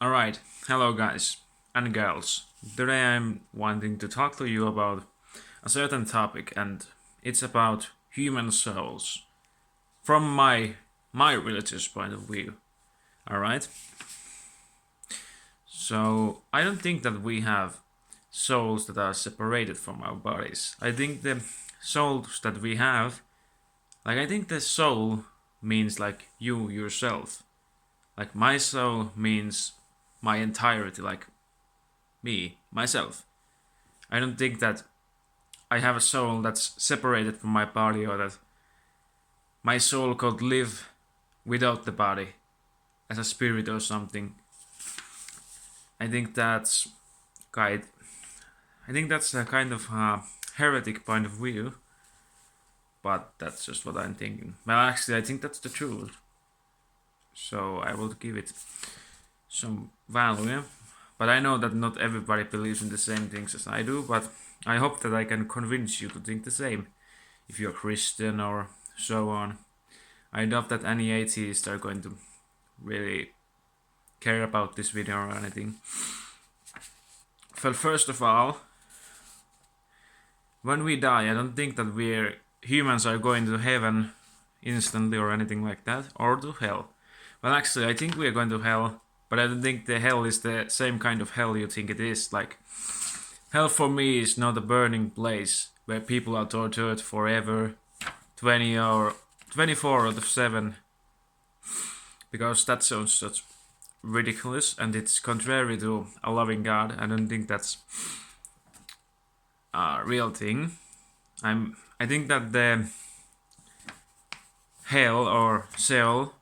Alright, hello guys and girls. Today I'm wanting to talk to you about a certain topic, and it's about human souls from my religious point of view. Alright? So I don't think that we have souls that are separated from our bodies. I think the souls that we have, I think the soul means like you yourself. Like my soul means my entirety, like me, myself. I don't think that I have a soul that's separated from my body, or that my soul could live without the body as a spirit or something. I think that's kind. I think that's a kind of heretic point of view, but that's just what I'm thinking. Well, actually, I think that's the truth. So I will give it some value. But I know that not everybody believes in the same things as I do, but I hope that I can convince you to think the same, if you're Christian or so on. I doubt that any atheists are going to really care about this video or anything. Well, first of all, when we die, I don't think that humans are going to heaven instantly or anything like that, or to hell. Well, actually, I think we are going to hell, but I don't think the hell is the same kind of hell you think it is. Like, hell for me is not a burning place where people are tortured forever, 20 or 24 out of 7, because that sounds such ridiculous and it's contrary to a loving God. I don't think that's a real thing. I think that the hell or Sheol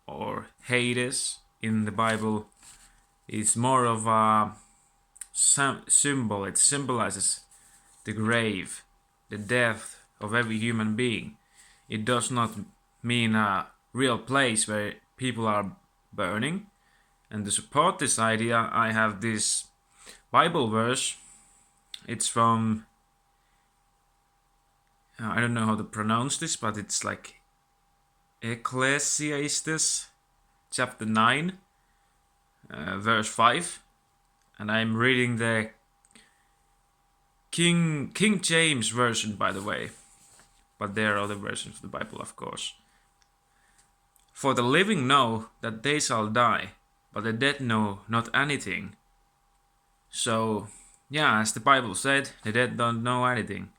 or Hades in the Bible is more of a symbol. It symbolizes the grave, the death of every human being. It does not mean a real place where people are burning. And to support this idea, I have this Bible verse. It's from, I don't know how to pronounce this, but it's like Ecclesiastes chapter 9, verse 5. And I'm reading the King James version, by the way. But there are other versions of the Bible, of course. For the living know that they shall die, but the dead know not anything. So, yeah, as the Bible said, the dead don't know anything.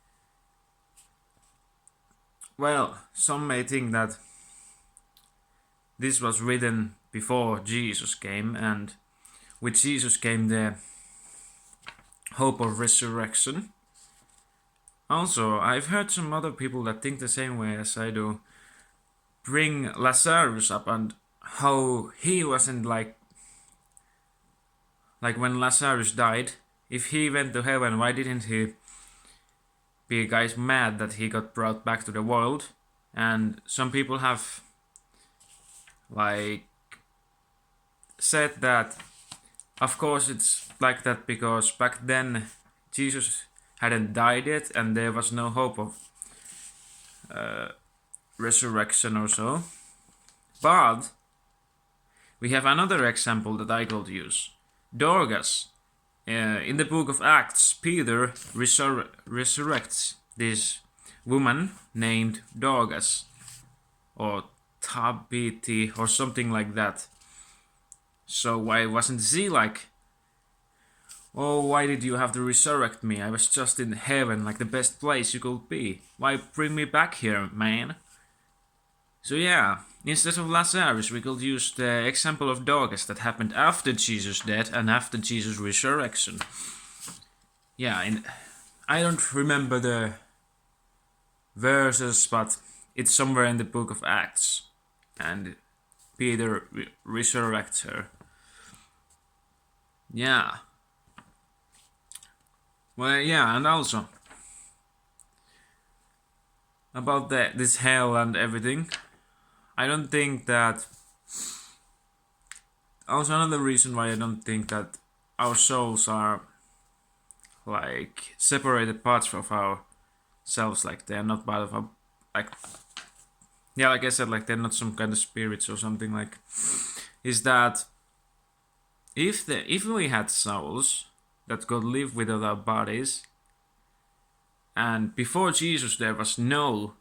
Well, some may think that this was written before Jesus came, and with Jesus came the hope of resurrection. Also, I've heard some other people that think the same way as I do bring Lazarus up, and how he wasn't like when Lazarus died. If he went to heaven, why didn't he be guys mad that he got brought back to the world? And some people have like said that of course it's like that because back then Jesus hadn't died yet and there was no hope of resurrection or so. But we have another example that I could use. Dorcas. In the book of Acts, Peter resurrects this woman named Dorcas, or Tabitha, or something like that. So why wasn't she like, oh, why did you have to resurrect me? I was just in heaven, like the best place you could be. Why bring me back here, man? So yeah, instead of Lazarus, we could use the example of Dorcas that happened after Jesus' death and after Jesus' resurrection. Yeah, and I don't remember the verses, but it's somewhere in the book of Acts. And Peter resurrects her. Yeah. Well, yeah, and also about this hell and everything, I don't think that. Also, another reason why I don't think that our souls are like separated parts of ourselves, like they are not part of our, like, yeah, like I said, like they're not some kind of spirits or something, like, is that if we had souls that could live without our bodies, and before Jesus there was no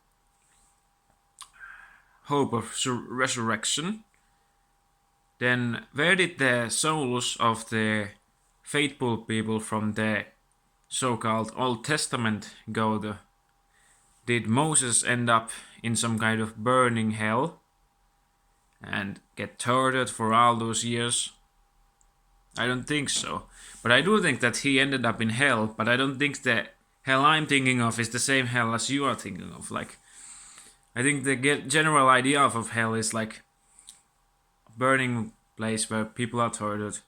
hope of resurrection, then where did the souls of the faithful people from the so-called Old Testament go to? Did Moses end up in some kind of burning hell and get tortured for all those years? I don't think so. But I do think that he ended up in hell, but I don't think the hell I'm thinking of is the same hell as you are thinking of. Like, I think the general idea of hell is like a burning place where people are tortured.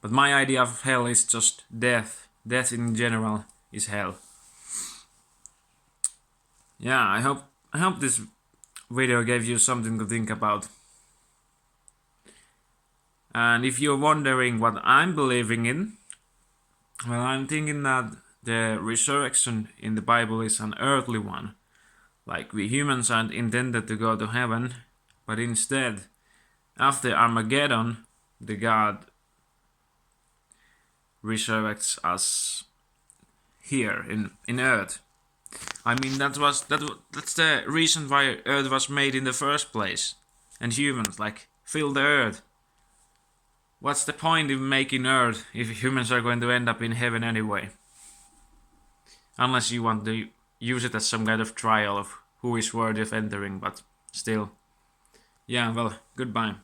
But my idea of hell is just death. Death in general is hell. Yeah, I hope this video gave you something to think about. And if you're wondering what I'm believing in, well, I'm thinking that the resurrection in the Bible is an earthly one. Like, we humans aren't intended to go to heaven, but instead, after Armageddon, the God resurrects us here in Earth. I mean, that's the reason why Earth was made in the first place. And humans, like, fill the Earth. What's the point in making Earth if humans are going to end up in heaven anyway? Unless you want to use it as some kind of trial of who is worthy of entering, but still. Yeah, well, goodbye.